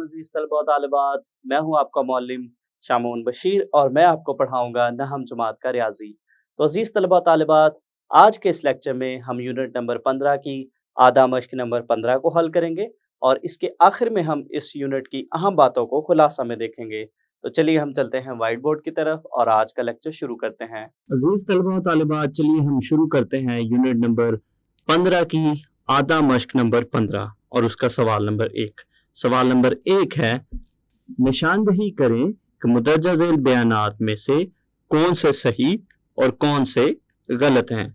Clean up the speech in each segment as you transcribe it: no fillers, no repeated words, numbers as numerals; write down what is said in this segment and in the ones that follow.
अजीज तलबा व तालिबात, मैं हूं आपका मौलिम शामून बशीर और मैं आपको पढ़ाऊंगा नहम जमात का रियाजी। तो अजीज तलबा व तालिबात, आज के इस लेक्चर में हम यूनिट नंबर 15 की आधा मश्क नंबर 15 को हल करेंगे और इसके आखिर में हम इस यूनिट की अहम बातों को खुलासा में देखेंगे। तो चलिए हम चलते हैं व्हाइट बोर्ड की तरफ और आज का लेक्चर शुरू करते हैं। अजीज तलबा व तालिबात, चलिए हम शुरू करते हैं यूनिट नंबर 15 की आधा मश्क नंबर 15 और उसका सवाल नंबर 1। सवाल नंबर 1 है, निशानदही करें कि मुदर्जा झेल बयानात में से कौन से सही और कौन से गलत हैं।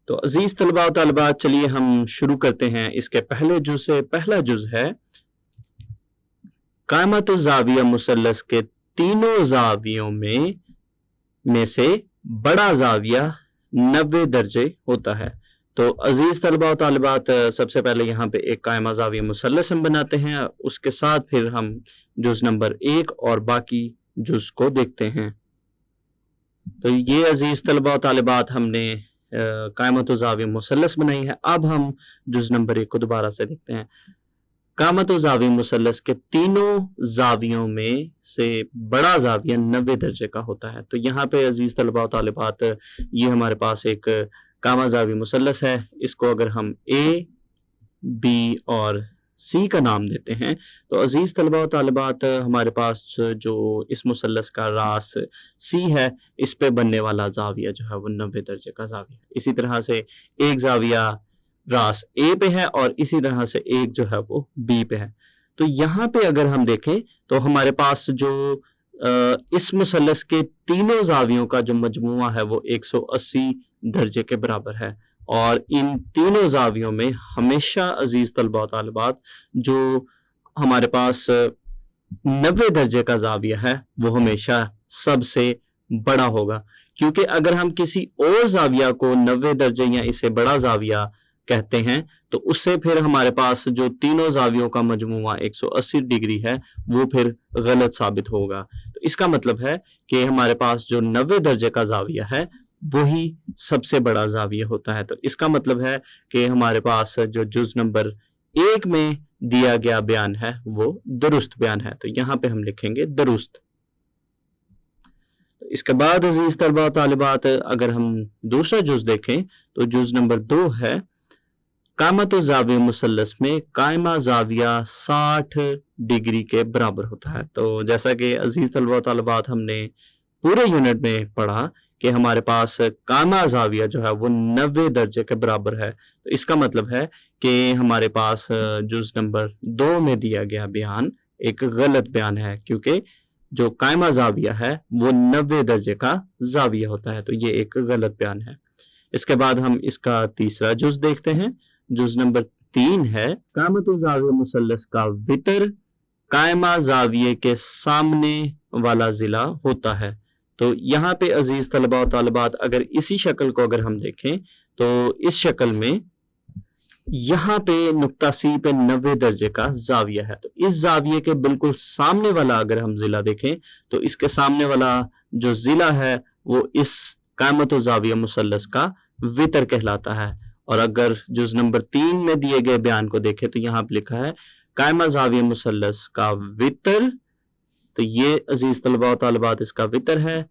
तो अजीज तलबा व तालिबात, चलिए हम शुरू करते हैं। इसके पहले जुज से पहला जुज है, कायमत ज़ाविया मुसल्लस के तीनों ज़ावियों में से बड़ा ज़ाविया 90 दर्जे होता है। तो अजीज तलबा व तालिबात, सबसे पहले यहाँ पे एक कायमा ज़ाविया मुसल्लस हम बनाते हैं, उसके साथ फिर हम जुज नंबर 1 और बाकी जुज को देखते हैं। तो ये अजीज तलबा व तालिबात, हमने कायमत ज़ाविया मुसल्लस बनाई है। अब हम जुज नंबर 1 को दोबारा से देखते हैं। कामत ज़ाविया मुसल्लस के तीनों ज़ावियों में से बड़ा ज़ाविया 90 दर्जे का होता है। तो यहाँ पे अजीज तलबा व तालिबात, ये हमारे पास एक कामा ज़ाविया मुसल्लस है। इसको अगर हम ए, बी और सी का नाम देते हैं तो अजीज तलबा व तालिबात, हमारे पास जो इस मुसल्लस का रास सी है, इस पे बनने वाला ज़ाविया जो है वो 90 दर्जे का ज़ाविया। इसी तरह से एक ज़ाविया रास ए पे है और इसी तरह से एक जो है वो बी पे है। तो यहाँ पे अगर हम देखें तो हमारे पास जो इस मुसल्लस के तीनों ज़ावियों का जो मजमुआ है वो 180 दर्जे के बराबर है और इन तीनों ज़ावियों में हमेशा अजीज तलबा व तालिबात जो हमारे पास 90 दर्जे का ज़ाविया है वो हमेशा सबसे बड़ा होगा, क्योंकि अगर हम किसी और ज़ाविया को 90 दर्जे या इससे बड़ा ज़ाविया कहते हैं तो उससे फिर हमारे पास जो तीनों ज़ावियों का मजमुआ 180 डिग्री है वो फिर गलत साबित होगा। तो इसका मतलब है कि हमारे पास जो 90 दर्जे का ज़ाविया है वही सबसे बड़ा ज़ाविया होता है। तो इसका मतलब है कि हमारे पास जो जुज नंबर 1 में दिया गया बयान है वो दुरुस्त बयान है। तो यहाँ पे हम लिखेंगे दुरुस्त। इसके बाद अजीज तलबा व तालिबात, अगर हम दूसरा जुज देखें तो जुज नंबर 2 है, कामत ज़ाविया मुसल्लस में कायमा ज़ाविया 60 डिग्री के बराबर होता है। तो जैसा कि अजीज तलबा व तालिबात हमने पूरे यूनिट में पढ़ा कि हमारे पास कायमा ज़ाविया जो है वो 90 दर्जे के बराबर है। तो इसका मतलब है कि हमारे पास जुज नंबर 2 में दिया गया बयान एक गलत बयान है, क्योंकि जो कायमा ज़ाविया है वो 90 दर्जे का ज़ाविया होता है। तो ये एक गलत बयान है। इसके बाद हम इसका तीसरा जुज देखते हैं। जुज नंबर 3 है, कामत ज़ाविया मुसल्लस का वितर कायमा ज़ाविये के सामने वाला ज़िला होता है। तो यहाँ पे अजीज तलबा व तालिबात, अगर इसी शक्ल को अगर हम देखें तो इस शक्ल में यहाँ पे नुक्ता सी पे 90 दर्जे का ज़ाविया है। तो इस ज़ाविये के बिल्कुल सामने वाला अगर हम ज़िला देखें तो इसके सामने वाला जो ज़िला है वो इस कामत ज़ाविया मुसल्लस का वितर कहलाता है। और अगर जुज नंबर 3 में दिए गए बयान को देखें तो यहाँ पे लिखा है कायमा ज़ाविया मुसल्लस का वितर। तो ये अजीज तलबा व तालिबात इसका वितर है,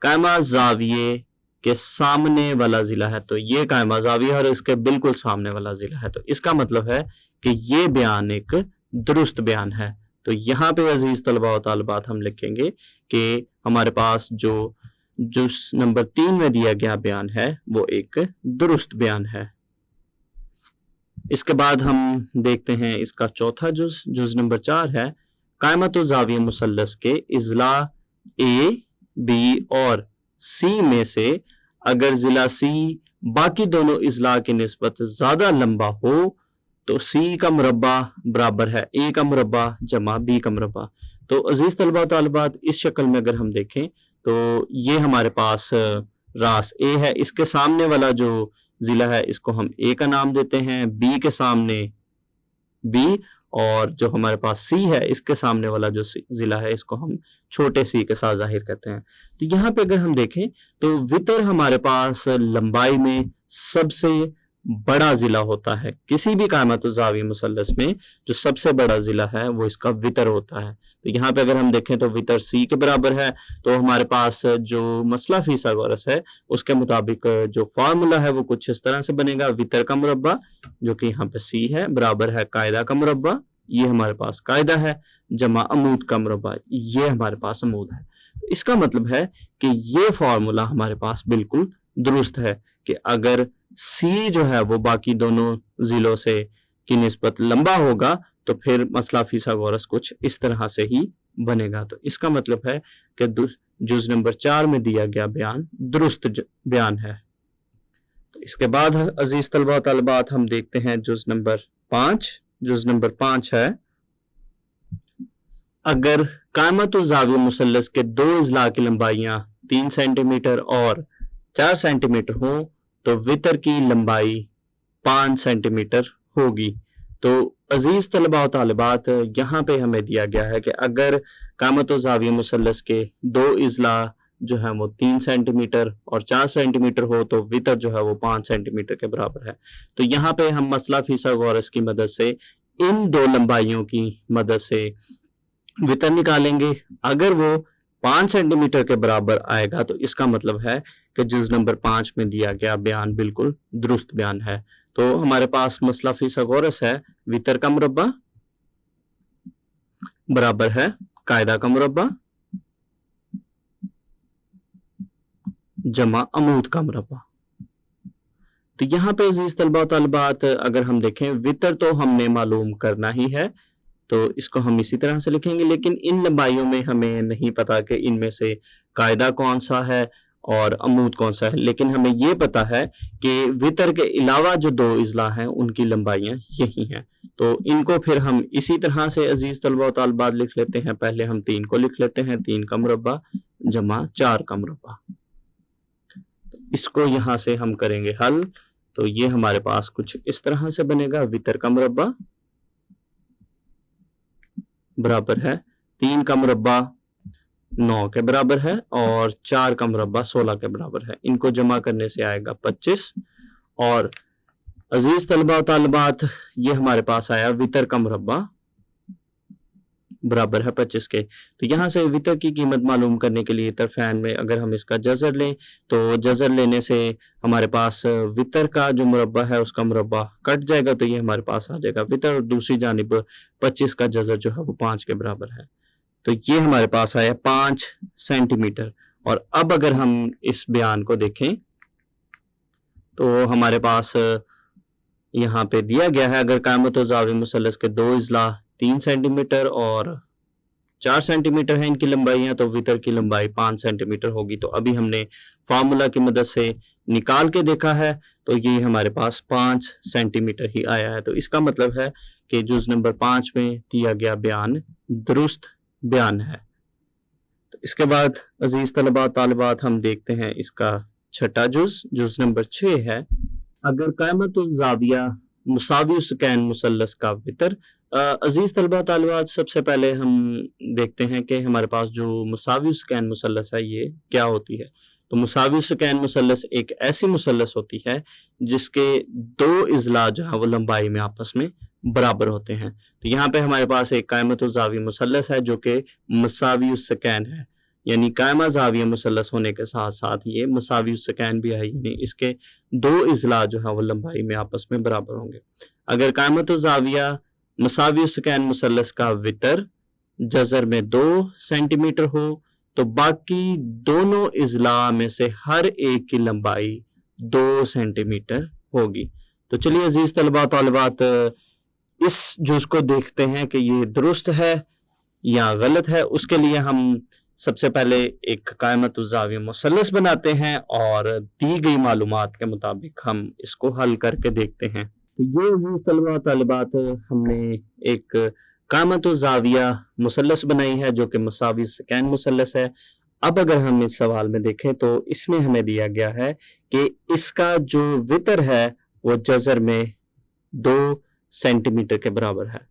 कायमा ज़ाविये के सामने वाला ज़िला है। तो ये कायमा ज़ाविया और इसके बिल्कुल सामने वाला ज़िला है। तो इसका मतलब है कि ये बयान एक दुरुस्त बयान है। तो यहाँ पे अजीज तलबा व तालिबात हम लिखेंगे कि हमारे पास जो जुज नंबर 3 में दिया गया बयान है वो एक दुरुस्त बयान है। इसके बाद हम देखते हैं इसका चौथा जुज, जुज नंबर 4 है, कायमत ज़ाविया मुसल्लस के इज़ला ए, बी और सी में से अगर ज़िला सी बाकी दोनों इज़ला की निस्बत ज़्यादा लंबा हो तो सी का मुरब्बा बराबर है ए का मुरब्बा जमा बी का मुरब्बा। तो अजीज तलबा व तालिबात, इस शक्ल में अगर हम देखें तो ये हमारे पास रास ए है, इसके सामने वाला जो ज़िला है इसको हम ए का नाम देते हैं, बी के सामने बी, और जो हमारे पास सी है इसके सामने वाला जो ज़िला है इसको हम छोटे सी के साथ जाहिर करते हैं। तो यहाँ पे अगर हम देखें तो वितर हमारे पास लंबाई में सबसे बड़ा ज़िला होता है। किसी भी कायमत ज़ाविया मुसल्लस में जो सबसे बड़ा ज़िला है वो इसका वितर होता है। तो यहाँ पे अगर हम देखें तो वितर सी के बराबर है, तो हमारे पास जो मसला फिसागोरस है उसके मुताबिक जो फार्मूला है वो कुछ इस तरह से बनेगा। वितर का मुरब्बा जो कि यहाँ पे सी है बराबर है कायदा का मुरब्बा, ये हमारे पास कायदा है, जमा अमूद का मुरब्बा, ये हमारे पास अमूद है। तो इसका मतलब है कि ये फार्मूला हमारे पास बिल्कुल दुरुस्त है कि अगर सी जो है वो बाकी दोनों जिलों से की निस्बत लंबा होगा तो फिर मसला फिसागोरस कुछ इस तरह से ही बनेगा। तो इसका मतलब है कि जुज नंबर 4 में दिया गया बयान दुरुस्त बयान है। तो इसके बाद अजीज तलबा तलबात हम देखते हैं जुज नंबर 5। जुज नंबर 5 है, अगर कायमत ज़ाविया मुसल्लस के दो अज़ला की लंबाइयां 3 सेंटीमीटर और 4 सेंटीमीटर हो तो वितर की लंबाई 5 सेंटीमीटर होगी। तो अजीज तलबा तालिबात यहाँ पे हमें दिया गया है कि अगर कायमत ज़ाविया मुसल्लस के दो अज़ला जो है वो 3 सेंटीमीटर और 4 सेंटीमीटर हो तो वितर जो है वो 5 सेंटीमीटर के बराबर है। तो यहाँ पे हम मसला फिसागोरस की मदद से इन दो लंबाइयों की मदद से वितर निकालेंगे। अगर वो 5 सेंटीमीटर के बराबर आएगा तो इसका मतलब है कि जुज नंबर 5 में दिया गया बयान बिल्कुल दुरुस्त बयान है। तो हमारे पास मसला फिसागोरस है, वितर का मुरब्बा बराबर है कायदा का मुरब्बा जमा अमूद का मुरब्बा। तो यहाँ पे अजीज तलबा तलबात अगर हम देखें वितर तो हमने मालूम करना ही है, तो इसको हम इसी तरह से लिखेंगे, लेकिन इन लंबाइयों में हमें नहीं पता कि इनमें से कायदा कौन सा है और अमूद कौन सा है, लेकिन हमें ये पता है कि वितर के अलावा जो दो अज़ला हैं उनकी लंबाइयां यही हैं। तो इनको फिर हम इसी तरह से अजीज तलबा तलबात लिख लेते हैं। पहले हम 3 को लिख लेते हैं, 3 का मुरब्बा जमा 4 का मुरब्बा। इसको यहाँ से हम करेंगे हल, तो ये हमारे पास कुछ इस तरह से बनेगा। वितर का मुरब्बा बराबर है 3 का मुरब्बा 9 के बराबर है और 4 का मुरब्बा 16 के बराबर है। इनको जमा करने से आएगा 25 और अजीज तलबा तालिबात ये हमारे पास आया वितर का मुरब्बा बराबर है 25 के। तो यहाँ से वितर की कीमत मालूम करने के लिए तरफैन में अगर हम इसका जज़र लें तो जज़र लेने से हमारे पास वितर का जो मुरब्बा है उसका मुरब्बा कट जाएगा, तो ये हमारे पास आ जाएगा वितर, और दूसरी जानिब 25 का जज़र जो है वो 5 के बराबर है। तो ये हमारे पास आया 5 सेंटीमीटर। और अब अगर हम इस बयान को देखें तो हमारे पास यहाँ पे दिया गया है, अगर कायमत ज़ाविया मुसल्लस के दो अज़ला 3 सेंटीमीटर और 4 सेंटीमीटर है इनकी लंबाइयां, तो वितर की लंबाई 5 सेंटीमीटर होगी। तो अभी हमने फार्मूला की मदद से निकाल के देखा है, तो ये हमारे पास 5 सेंटीमीटर ही आया है। तो इसका मतलब है कि जुज नंबर 5 में दिया गया बयान दुरुस्त बयान है। तो इसके बाद अजीज तलबा तालिबात हम देखते हैं इसका छठा जुज नंबर 6 है, अगर कायमत ज़ाविया मुसावी सकैन मुसल्लस का वितर। अजीज तलबा तालिबात सबसे पहले हम देखते हैं कि हमारे पास जो मुसावी सकैन मुसल्लस है ये क्या होती है। तो मुसावी सकैन मुसल्लस एक ऐसी मुसल्लस होती है जिसके दो अज़ला जो है वो लंबाई में आपस में बराबर होते हैं। तो यहाँ पे हमारे पास एक कायमत ज़ाविया मुसल्लस है जो कि मुसावी सकैन है, यानी कायमा ज़ाविया मुसल्लस होने के साथ साथ ये मुसावी सकैन भी है, यानी इसके दो अज़ला जो है वो लंबाई में आपस में बराबर होंगे। अगर कायमत ज़ाविया मुसावी सकैन मुसल्लस का वितर जज़र में 2 सेंटीमीटर हो तो बाकी दोनों अज़ला में से हर एक की लंबाई 2 सेंटीमीटर होगी। तो चलिए अजीज तलबा तालिबात इस जुज़ को देखते हैं कि ये दुरुस्त है या गलत है। उसके लिए हम सबसे पहले एक कायमत ज़ाविया मुसल्लस बनाते हैं और दी गई मालूमात के मुताबिक हम इसको हल करके देखते हैं। तो ये अजीज तलबा तालिबात हमने एक कायमत ज़ाविया मुसल्लस बनाई है जो कि मुसावी सकैन मुसल्लस है। अब अगर हम इस सवाल में देखें तो इसमें हमें दिया गया है कि इसका जो वितर है वो जज़र में 2 सेंटीमीटर के बराबर है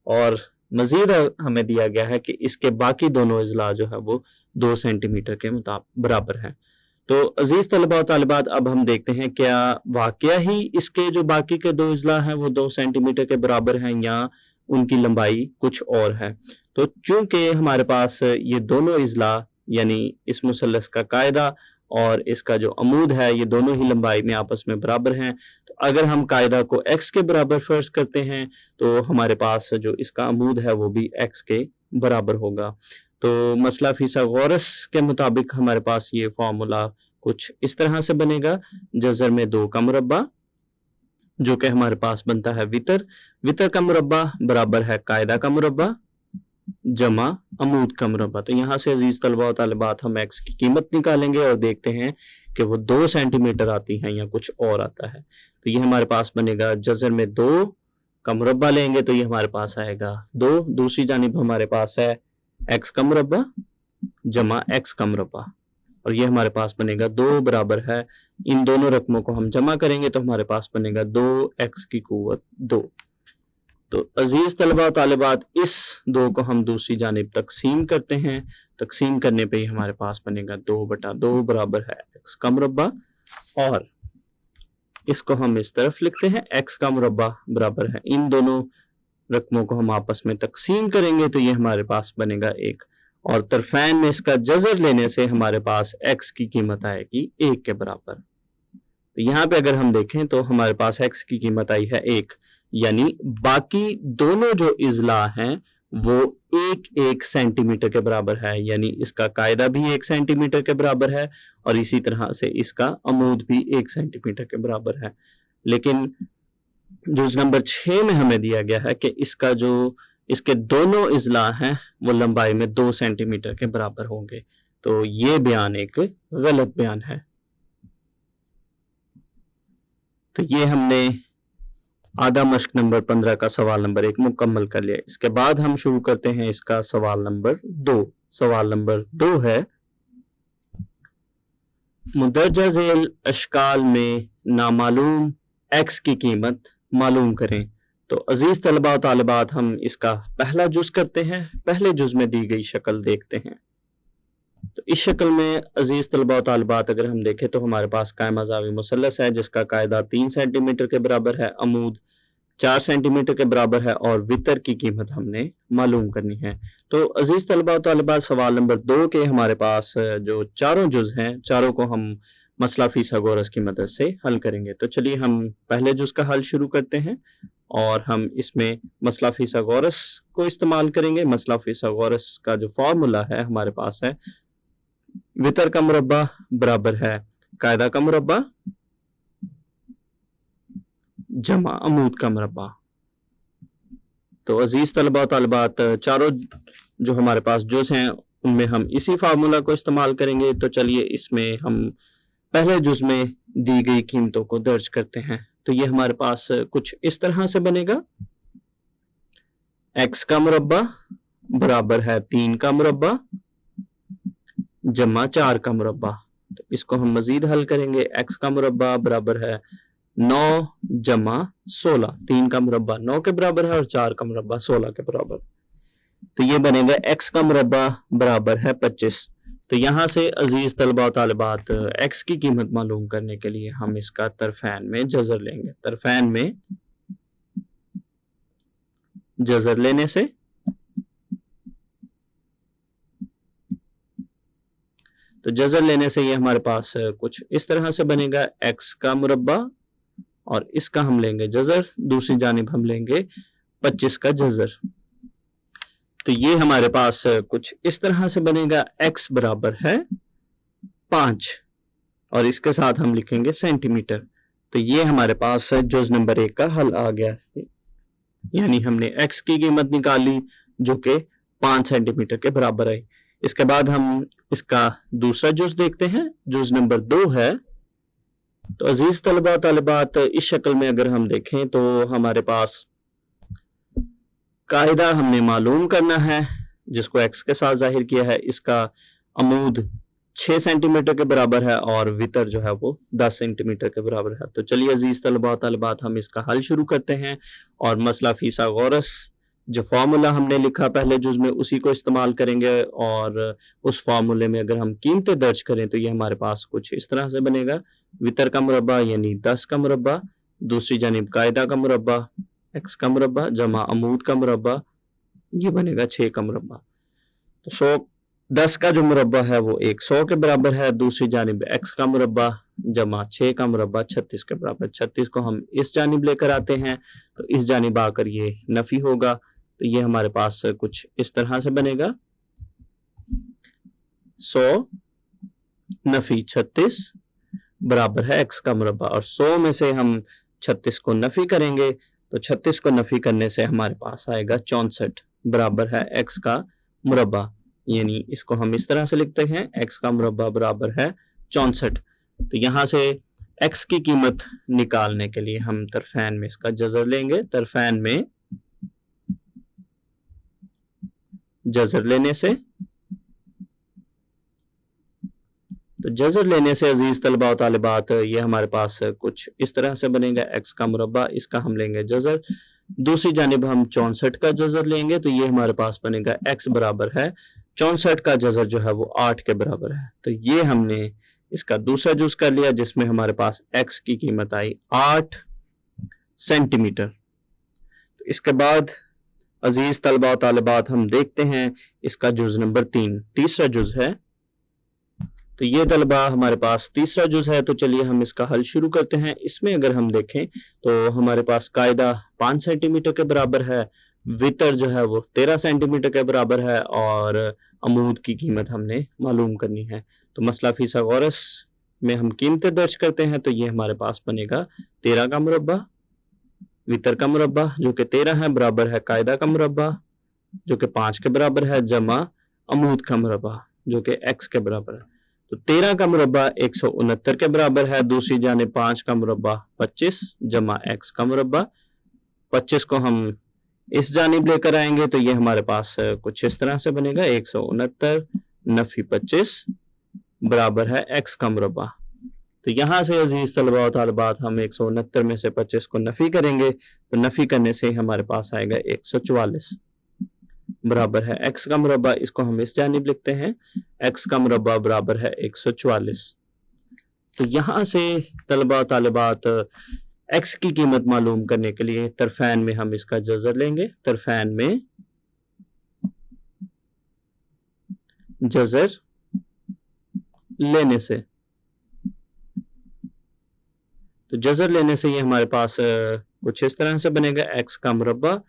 और मजीद हमें दिया गया है कि इसके बाकी दोनों अज़ला जो है वो 2 सेंटीमीटर के बराबर है। تو अजीज तलबा और तालिबात, अब हम देखते हैं क्या वाकया ही इसके जो बाकी के दो अजला हैं वो 2 सेंटीमीटर के बराबर हैं या उनकी लंबाई कुछ और है। तो चूंकि हमारे पास ये दोनों अजला यानी इस मुसल्लस का कायदा और इसका जो अमूद है ये दोनों ही लंबाई में आपस में बराबर हैं, तो अगर हम कायदा को x के बराबर फर्ज करते हैं तो हमारे पास जो इसका अमूद है वो भी x के बराबर होगा। तो मसला फिसागोरस के मुताबिक हमारे पास ये फॉर्मूला कुछ इस तरह से बनेगा, जज़र में 2 का मुरब्बा जो कि हमारे पास बनता है वितर, वितर का मुरब्बा बराबर है कायदा का मुरब्बा जमा अमूद का मुरब्बा। तो यहाँ से अजीज तलबा और तालिबात हम x की कीमत निकालेंगे और देखते हैं कि वो 2 सेंटीमीटर आती है या कुछ और आता है। तो ये हमारे पास बनेगा, जज़र में 2 का मुरब्बा लेंगे तो ये हमारे पास आएगा 2, दूसरी जानिब हमारे पास है x का मुरब्बा जमा x का मुरब्बा और ये हमारे पास बनेगा 2 बराबर है, इन दोनों रकमों को हम जमा करेंगे तो हमारे पास बनेगा 2x की कुव्वत 2। तो अजीज तलबा और तालिबात, इस 2 को हम दूसरी जानिब तकसीम करते हैं, तकसीम करने पे ही हमारे पास बनेगा 2/2 बराबर है x का मुरब्बा और इसको हम इस तरफ लिखते हैं x का मुरब्बा बराबर है, इन दोनों रकमों को हम आपस में तकसीम करेंगे तो ये हमारे पास बनेगा 1 और तरफैन में इसका जज़र लेने से हमारे पास x की कीमत आएगी 1 के बराबर। तो यहाँ पे अगर हम देखें तो हमारे पास x की कीमत आई है 1, यानी बाकी दोनों जो इजला हैं वो 1 सेंटीमीटर के बराबर है, यानी इसका कायदा भी 1 सेंटीमीटर के बराबर है और इसी तरह से इसका अमूद भी 1 सेंटीमीटर के बराबर है। लेकिन जुज़ नंबर 6 में हमें दिया गया है कि इसका जो इसके दोनों इजला हैं वो लंबाई में 2 सेंटीमीटर के बराबर होंगे, तो ये बयान एक गलत बयान है। तो ये हमने आधा मश्क नंबर 15 का सवाल नंबर 1 मुकम्मल कर लिया। इसके बाद हम शुरू करते हैं इसका सवाल नंबर 2। सवाल नंबर 2 है, मुदर्जा झेल अशकाल में नामालूम x की कीमत मालूम करें। तो अजीज तलबा और तालिबात, हम इसका पहला जुज करते हैं, पहले जुज में दी गई शक्ल देखते हैं। तो इस शक्ल में अजीज तलबा और तालिबात अगर हम देखें तो हमारे पास कायमा ज़ावी मुसल्लस है जिसका कायदा 3 सेंटीमीटर के बराबर है, अमूद 4 सेंटीमीटर के बराबर है और वितर की कीमत हमने मालूम करनी है। तो अजीज तलबा और तालिबात, सवाल नंबर 2 के हमारे पास जो चारों जुज हैं, चारों को हम मसला फिसागोरस की मदद से हल करेंगे। तो चलिए हम पहले जुज का हल शुरू करते हैं और हम इसमें मसला फिसागोरस को इस्तेमाल करेंगे। मसला फिसागोरस का जो फॉर्मूला है हमारे पास है, वितर का मुरब्बा बराबर है कायदा का मुरब्बा जमा अमूद का मुरब्बा। तो अजीज तलबा और तालिबात, चारों जो हमारे पास जुज हैं उनमें हम इसी फार्मूला को इस्तेमाल करेंगे। तो चलिए इसमें हम पहले जुज में दी गई कीमतों को दर्ज करते हैं। तो ये हमारे पास कुछ इस तरह से बनेगा, x का मुरब्बा बराबर है 3 का मुरब्बा जमा 4 का मुरब्बा। तो इसको हम मजीद हल करेंगे, x का मुरब्बा बराबर है 9 जमा 16, 3 का मुरब्बा 9 के बराबर है और 4 का मुरब्बा 16 के बराबर। तो ये बनेगा x का मुरब्बा बराबर है 25। तो यहाँ से अजीज तलबा और तालिबात, x की कीमत मालूम करने के लिए हम इसका तरफैन में जज़र लेंगे। तरफैन में जज़र लेने से तो जज़र लेने से ये हमारे पास कुछ इस तरह से बनेगा, x का मुरब्बा और इसका हम लेंगे जज़र, दूसरी जानिब हम लेंगे 25 का जज़र। तो ये हमारे पास कुछ इस तरह से बनेगा, x बराबर है 5 और इसके साथ हम लिखेंगे सेंटीमीटर। तो ये हमारे पास जुज नंबर 1 का हल आ गया, यानी हमने x की कीमत निकाली जो कि 5 सेंटीमीटर के बराबर है। इसके बाद हम इसका दूसरा जुज देखते हैं, जुज नंबर 2 है। तो अजीज तलबा तालिबात, इस शक्ल में अगर हम देखें तो हमारे पास कायदा हमने मालूम करना है जिसको x के साथ जाहिर किया है, इसका अमूद 6 सेंटीमीटर के बराबर है और वितर जो है वो 10 सेंटीमीटर के बराबर है। तो चलिए अजीज तलबा तालिबात, हम इसका हल शुरू करते हैं और मसला फिसागोरस जो फार्मूला हमने लिखा पहले जुज में उसी को इस्तेमाल करेंगे, और उस फार्मूले में अगर हम कीमतें दर्ज करें तो ये हमारे पास कुछ इस तरह से बनेगा। वितर का मुरब्बा यानी 10 का मुरब्बा, दूसरी जानिब कायदा का मुरब्बा x का मुरब्बा जमा अमूद का मुरब्बा, ये बनेगा 6 का मुरब्बा। तो 10 का जो मुरब्बा है वो 100 के बराबर है, दूसरी जानिब x का मुरब्बा जमा 6 का मुरब्बा 36 के बराबर। 36 को हम इस जानिब लेकर आते हैं तो इस जानिब आकर ये नफी होगा, तो ये हमारे पास कुछ इस तरह से बनेगा। 100 नफी 36 बराबर है x का मुरब्बा, और 100 में से हम 36 को नफी करेंगे तो 36 को नफी करने से हमारे पास आएगा 64 बराबर है x का मुरब्बा, यानी इसको हम इस तरह से लिखते हैं x का मुरब्बा बराबर है 64। तो यहाँ से x की कीमत निकालने के लिए हम तरफैन में इसका जज़र लेंगे। तरफैन में जज़र लेने से, तो जज़र लेने से अजीज तलबा और तालिबात ये हमारे पास कुछ इस तरह से बनेगा। x का मुरब्बा, इसका हम लेंगे जज़र, दूसरी जानिब हम 64 का जज़र लेंगे तो ये हमारे पास बनेगा x बराबर है 64 का जज़र जो है वो 8 के बराबर है। तो ये हमने इसका दूसरा जुज कर लिया जिसमें हमारे पास x की कीमत आई 8 सेंटीमीटर। तो इसके बाद अजीज तलबा और तालिबात हम देखते हैं इसका जुज नंबर 3, तीसरा जुज है। तो ये तलबा हमारे पास तीसरा जुज है, तो चलिए हम इसका हल शुरू करते हैं। इसमें अगर हम देखें तो हमारे पास कायदा 5 सेंटीमीटर के बराबर है, वितर जो है वो 13 सेंटीमीटर के बराबर है, और अमूद की कीमत हमने मालूम करनी है। तो मसला फिसागोरस में हम कीमतें दर्ज करते हैं तो ये हमारे पास बनेगा 13 का मुरब्बा, वितर का मुरब्बा जो कि 13 है बराबर है कायदा का मुरब्बा जो कि 5 के बराबर है जमा अमूद का मुरब्बा जो कि x के बराबर है। तो 13 का मुरब्बा 169 के बराबर है, दूसरी जाने 5 का मुरब्बा 25 जमा x का मुरब्बा। 25 को हम इस जानिब लेकर आएंगे तो ये हमारे पास कुछ इस तरह से बनेगा 169 नफी 25 बराबर है x का मुरब्बा। तो यहाँ से अजीज तलबा और तालिबात हम 169 में से 25 को नफी करेंगे तो नफी करने से हमारे पास आएगा 144 बराबर है x का मुरब्बा। इसको हम इस जानिब लिखते हैं, x का मुरब्बा बराबर है 144। तो यहाँ से तलबा तालिबात x की कीमत मालूम करने के लिए तरफैन में हम इसका जज़र लेंगे। तरफैन में जज़र लेने से, तो जज़र लेने से ये हमारे पास कुछ इस तरह से बनेगा x का मुरब्बा,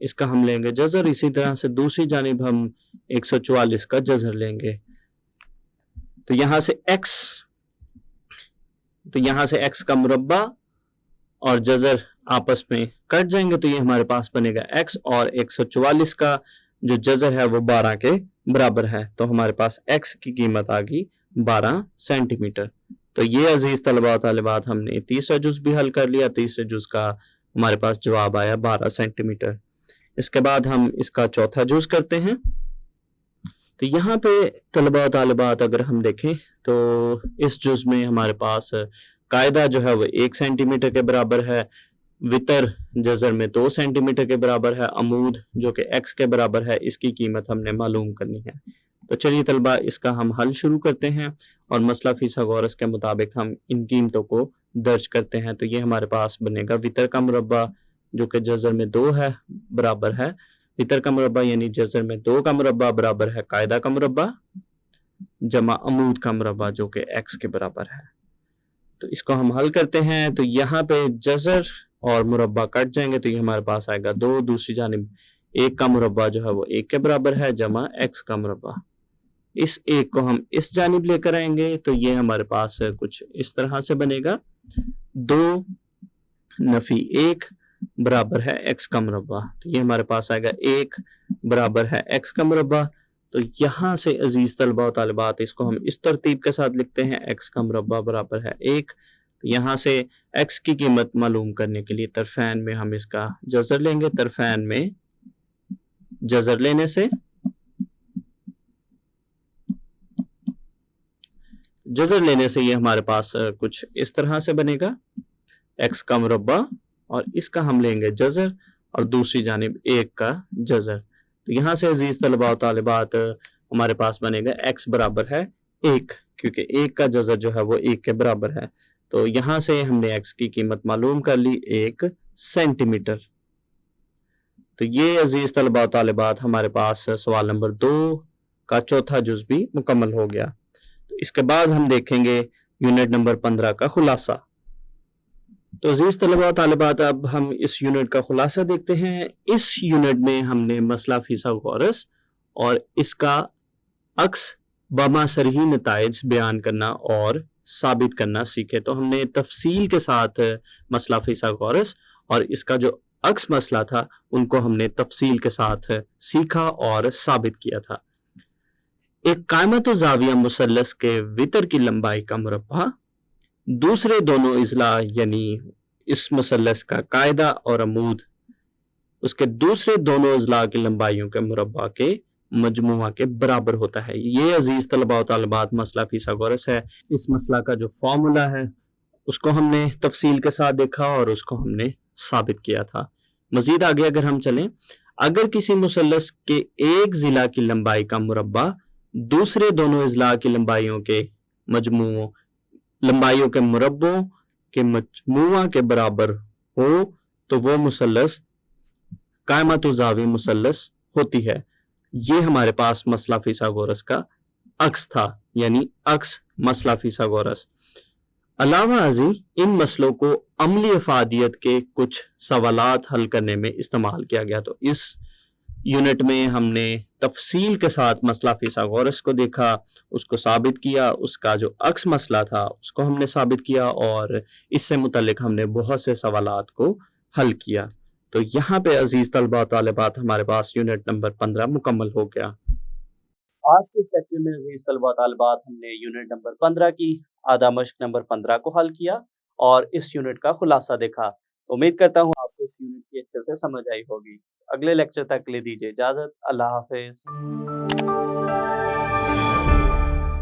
इसका हम लेंगे जज़र। इसी तरह से दूसरी जानिब हम 144 का जज़र लेंगे। तो यहाँ से x का मुरब्बा और जज़र आपस में कट जाएंगे तो ये हमारे पास बनेगा x, और 144 का जो जज़र है वो 12 के बराबर है, तो हमारे पास x की कीमत आ गई 12 सेंटीमीटर। तो ये अजीज तलबा तालिबात हमने तीसरा जुज भी हल कर लिया। तीसरे जुज का हमारे पास जवाब आया 12 सेंटीमीटर। इसके बाद हम इसका चौथा जुज करते हैं। तो यहाँ पे तलबा तालिबात अगर हम देखें तो इस जुज में हमारे पास कायदा जो है वो 1 सेंटीमीटर के बराबर है, वितर जज़र में 2 सेंटीमीटर के बराबर है, अमूद जो कि x के बराबर है, इसकी कीमत हमने मालूम करनी है। तो चलिए तलबा इसका हम हल शुरू करते हैं और मसला फिसागोरस के मुताबिक हम इन कीमतों को दर्ज करते हैं। तो ये हमारे पास बनेगा वितर का मुरब्बा जो कि जज़र में 2 है बराबर है, वितर का मुरब्बा यानी जज़र में 2 का मुरब्बा बराबर है कायदा का मुरब्बा जमा अमूद का मुरब्बा जो कि x के बराबर है। तो इसको हम हल करते हैं तो यहाँ पे जज़र और मुरब्बा कट जाएंगे तो ये हमारे पास आएगा 2, दूसरी जानिब 1 का मुरब्बा जो है वो 1 के बराबर है जमा x का मुरब्बा। इस 1 को हम इस जानिब लेकर आएंगे तो ये हमारे पास कुछ इस तरह से बनेगा 2 नफी 1 बराबर है x का मुरब्बा। तो ये हमारे पास आएगा 1 बराबर है x का मुरब्बा। तो यहाँ से अजीज तलबा और तालिबात इसको हम इस तरतीब के साथ लिखते हैं, x का मुरब्बा बराबर है 1। तो यहाँ से x की कीमत मालूम करने के लिए तरफैन में हम इसका जज़र लेंगे। तरफैन में जज़र लेने से, जज़र लेने से ये हमारे पास कुछ इस तरह से बनेगा x का मुरब्बा और इसका हम लेंगे जज़र اور دوسری جانب 1 کا جذر. تو یہاں سے عزیز طلباء و طالبات ہمارے پاس بنے گا x برابر ہے 1 کیونکہ 1 کا جذر جو ہے وہ 1 کے برابر ہے. تو یہاں سے ہم نے x کی قیمت معلوم کر لی 1 سینٹی میٹر. تو یہ عزیز طلباء و طالبات ہمارے پاس سوال نمبر 2 کا چوتھا جز بھی مکمل ہو گیا. تو اس کے بعد ہم دیکھیں گے یونٹ نمبر 15 کا خلاصہ. تو عزیز طلباء و طالبات اب ہم اس یونٹ کا خلاصہ دیکھتے ہیں. اس یونٹ میں ہم نے مسئلہ فیثاغورس اور اس کا عکس بما صریح نتائج بیان کرنا اور ثابت کرنا سیکھے. تو ہم نے تفصیل کے ساتھ مسئلہ فیثاغورس اور اس کا جو عکس مسئلہ تھا ان کو ہم نے تفصیل کے ساتھ سیکھا اور ثابت کیا تھا. ایک قائمت و زاویہ مثلث کے وتر کی لمبائی کا مربع دوسرے دونوں اضلاع یعنی اس مثلث کا قاعدہ اور عمود اس کے دوسرے دونوں اضلاع کی لمبائیوں کے مربع کے مجموعہ کے برابر ہوتا ہے. یہ عزیز طلباء و طالبات مسئلہ فیثاغورس ہے. اس مسئلہ کا جو فارمولا ہے اس کو ہم نے تفصیل کے ساتھ دیکھا اور اس کو ہم نے ثابت کیا تھا. مزید آگے اگر ہم چلیں, اگر کسی مثلث کے ایک ضلع کی لمبائی کا مربع دوسرے دونوں اضلاع کی لمبائیوں کے مربعوں کے مجموعہ کے برابر ہو تو وہ مثلث قائمت و زاویہ مثلث ہوتی ہے. یہ ہمارے پاس مسئلہ فیثاغورس کا عکس تھا یعنی عکس مسئلہ فیثاغورس. علاوہ ازیں ان مسئلوں کو عملی افادیت کے کچھ سوالات حل کرنے میں استعمال کیا گیا. تو اس یونٹ میں ہم نے تفصیل کے ساتھ مسئلہ فیثاغورس کو دیکھا, اس کو ثابت کیا, اس کا جو عکس مسئلہ تھا اس کو ہم نے ثابت کیا اور اس سے متعلق ہم نے بہت سے سوالات کو حل کیا. تو یہاں پہ عزیز طلباء و طالبات ہمارے پاس یونٹ نمبر 15 مکمل ہو گیا. آج کے لیکچر میں عزیز طلباء و طالبات ہم نے یونٹ نمبر 15 کی آدھا مشق نمبر 15 کو حل کیا اور اس یونٹ کا خلاصہ دیکھا. تو امید کرتا ہوں آپ کو اس یونٹ کی اچھے سے سمجھ آئی ہوگی. اگلے لیکچر تک کے لیے دیجیے اجازت. اللہ حافظ.